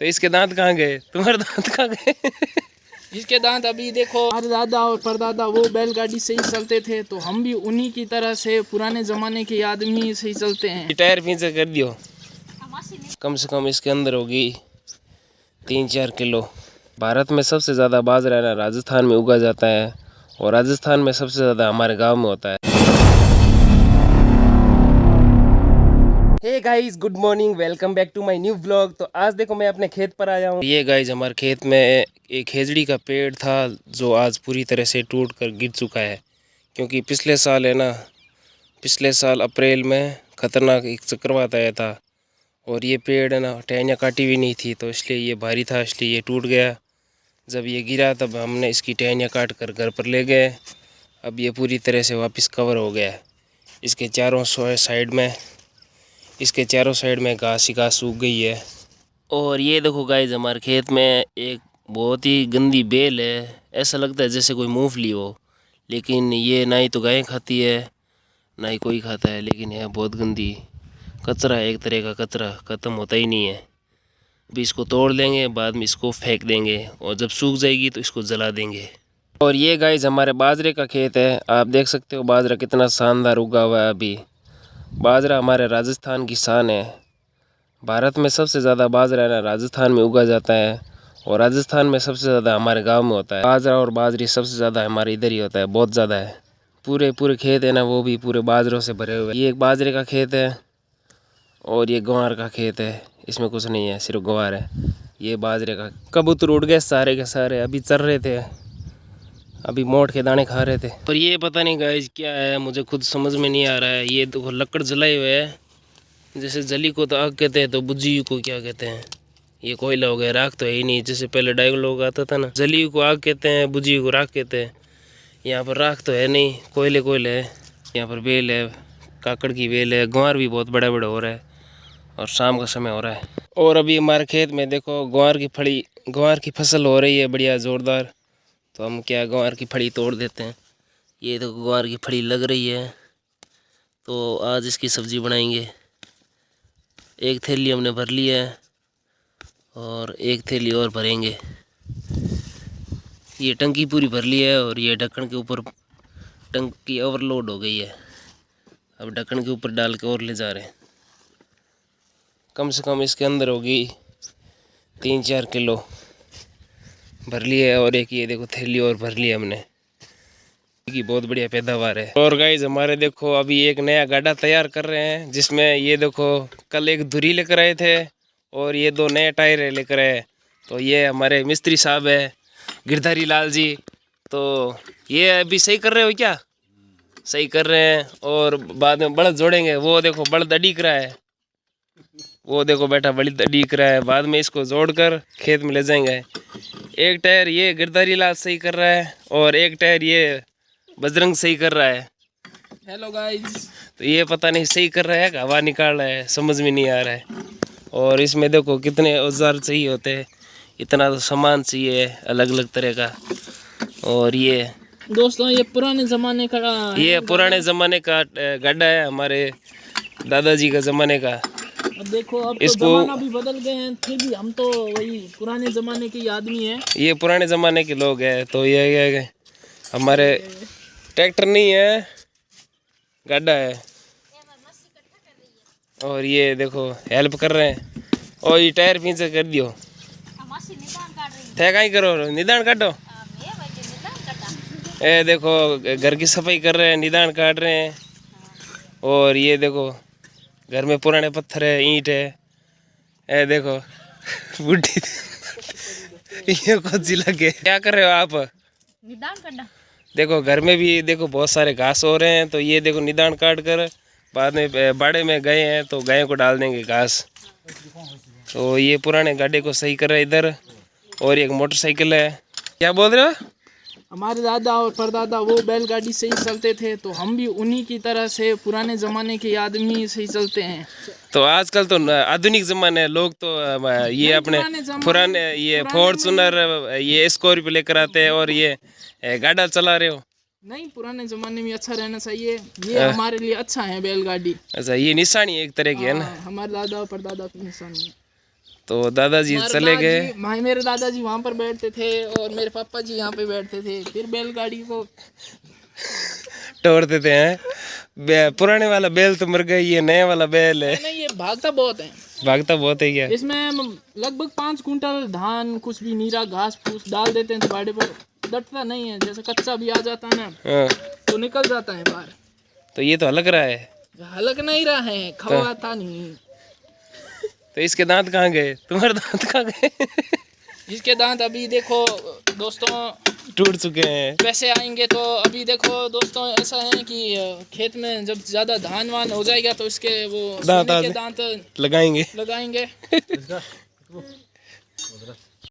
तो इसके दांत कहाँ गए? तुम्हारे दांत कहाँ गए? इसके दांत अभी देखो, हमारे दादा और परदादा वो बैलगाड़ी से ही चलते थे, तो हम भी उन्हीं की तरह से पुराने जमाने के आदमी से ही चलते हैं। टायर पीछे कर दियो, कम से कम इसके अंदर होगी 3-4 किलो। भारत में सबसे ज़्यादा बाजरा ना राजस्थान में उगा जाता है और राजस्थान में सबसे ज़्यादा हमारे गांव में होता है। Hey guys, good morning, welcome back to my new vlog. तो आज देखो मैं अपने खेत पर आया हूँ। ये गाइस हमारे खेत में एक खेजड़ी का पेड़ था जो आज पूरी तरह से टूट कर गिर चुका है, क्योंकि पिछले साल है ना, पिछले साल अप्रैल में ख़तरनाक एक चक्रवात आया था और ये पेड़ है ना टहनियाँ काटी हुई नहीं थी, तो इसलिए ये भारी था, इसलिए ये टूट गया। जब ये गिरा तब हमने इसकी टहनियाँ काट कर घर पर ले गए। अब ये पूरी तरह से वापस कवर हो गया है। इसके चारों साइड में घास ही घास सूख गई है। और ये देखो गाइस, हमारे खेत में एक बहुत ही गंदी बेल है। ऐसा लगता है जैसे कोई मूंगफली हो, लेकिन ये ना ही तो गायें खाती है ना ही कोई खाता है, लेकिन यह बहुत गंदी कचरा है, एक तरह का कचरा, ख़त्म होता ही नहीं है। अभी इसको तोड़ लेंगे, बाद में इसको फेंक देंगे और जब सूख जाएगी तो इसको जला देंगे। और ये गाइस हमारे बाजरे का खेत है, आप देख सकते हो बाजरा कितना शानदार उगा हुआ है। अभी बाजरा हमारे राजस्थान की शान है। भारत में सबसे ज़्यादा बाजरा है ना राजस्थान में उगा जाता है और राजस्थान में सबसे ज़्यादा हमारे गांव में होता है। बाजरा और बाजरी सबसे ज़्यादा हमारे इधर ही होता है, बहुत ज़्यादा है। पूरे खेत है ना वो भी पूरे बाजरों से भरे हुए। ये एक बाजरे का खेत है और ये ग्वार का खेत है, इसमें कुछ नहीं है, सिर्फ ग्वार है। ये बाजरे का। कबूतर उड़ गए सारे के सारे, अभी चल रहे थे, अभी मोट के दाने खा रहे थे। पर ये पता नहीं गाइस क्या है, मुझे खुद समझ में नहीं आ रहा है। ये तो लकड़ जलाए हुए है, जैसे जली को तो आग कहते हैं तो बुझी को क्या कहते हैं? ये कोयला हो गया, राख तो है ही नहीं। जैसे पहले डायलॉग आता था ना, जली को आग कहते हैं, बुझी को राख कहते हैं। यहाँ पर राख तो है नहीं, कोयले है। यहाँ पर बेल है, काकड़ की बेल है। ग्वार भी बहुत बड़ा बड़ा हो रहा है और शाम का समय हो रहा है। और अभी हमारे खेत में देखो ग्वार की फसल हो रही है बढ़िया ज़ोरदार। तो हम क्या ग्वार की फली तोड़ देते हैं। ये तो ग्वार की फली लग रही है, तो आज इसकी सब्ज़ी बनाएंगे। एक थैली हमने भर ली है और एक थैली और भरेंगे। ये टंकी पूरी भर ली है और ये ढक्कन के ऊपर टंकी ओवरलोड हो गई है। अब ढक्कन के ऊपर डाल के और ले जा रहे हैं। कम से कम इसके अंदर होगी 3-4 किलो भर ली है। और एक ये देखो थैली और भर ली है हमने, की बहुत बढ़िया पैदावार है। और गाइस हमारे देखो अभी एक नया गाड़ा तैयार कर रहे हैं, जिसमें ये देखो कल एक धुरी लेकर आए थे और ये 2 नए टायर लेकर आए। तो ये हमारे मिस्त्री साहब है गिरधारी लाल जी। तो ये अभी सही कर रहे हो क्या? सही कर रहे हैं और बाद में बड़द जोड़ेंगे। वो देखो बड़द अड़ीक रहा है, वो देखो बैठा बड़द अड़ीक रहा है। बाद में इसको जोड़कर खेत में ले जाएंगे। एक टायर ये गिरधारी लाल सही कर रहा है और एक टायर ये बजरंग सही कर रहा है। Hello guys. तो ये पता नहीं सही कर रहा है, हवा निकाल रहा है, समझ में नहीं आ रहा है। और इसमें देखो कितने औजार चाहिए होते हैं, इतना तो सामान चाहिए अलग अलग तरह का। और ये दोस्तों ये पुराने ज़माने का, ये पुराने ज़माने का गड्ढा है, हमारे दादाजी का ज़माने का। अब देखो अब इसको तो ज़माना भी बदल गए हैं, फिर भी हम तो वही पुराने ज़माने के आदमी हैं। ये पुराने ज़माने के लोग हैं। तो ये हमारे ट्रैक्टर नहीं है, गड्ढा है। और ये देखो हेल्प कर रहे हैं। और ये टायर पीछे कर दियो, थे कहीं करो निदान काटो। ये देखो घर की सफाई कर रहे हैं, निदान काट रहे हैं। और ये देखो घर में पुराने पत्थर है, ईंट है। ये देखो बुढ़ी ये कुछ लगे। क्या कर रहे हो आप? निदान करना। देखो घर में भी देखो बहुत सारे घास हो रहे हैं, तो ये देखो निदान काट कर बाद में बाड़े में गए हैं तो गायों को डाल देंगे घास। तो ये पुराने गाड़े को सही कर रहे हैं इधर। और एक मोटरसाइकिल है। क्या बोल रहे हो? हमारे दादा और परदादा वो बैलगाड़ी से ही चलते थे, तो हम भी उन्हीं की तरह से पुराने ज़माने के आदमी से ही चलते हैं। तो आजकल तो आधुनिक ज़माने लोग तो ये अपने पुराने ये फॉर्च्यूनर ये स्कॉर्पियो लेकर आते हैं और ये गाड़ा चला रहे हो। नहीं, पुराने ज़माने में अच्छा रहना चाहिए, ये हमारे लिए अच्छा है बैलगाड़ी। अच्छा, ये निशानी एक तरह की है ना, हमारे दादा और परदादा की निशानी है। तो दादाजी हमारे चले गए। भाई मेरे दादाजी वहाँ पर बैठते थे और मेरे पापा जी यहाँ पे बैठते थे, फिर बैलगाड़ी को तोड़ देते हैं। पुराने वाला बैल तो मर गया, ये नया वाला बैल है। नहीं, ये भागता बहुत है। भागता बहुत है क्या? इसमें लगभग 5 कुंटल धान, कुछ भी नीरा घास फूस डाल देते हैं तो बाड़े पर डटता नहीं है। जैसे कच्चा भी आ जाता है ना हाँ। तो निकल जाता है बाहर। तो ये तो हलक रहा है। हलक नहीं रहा है, खवाता नहीं। तो इसके दांत कहाँ गए? तुम्हारे दांत कहाँ गए? इसके दांत अभी देखो दोस्तों टूट चुके हैं। पैसे आएंगे तो अभी देखो दोस्तों, ऐसा है कि खेत में जब ज्यादा धान वान हो जाएगा तो इसके वो सोने के दांत लगाएंगे। लगाएंगे।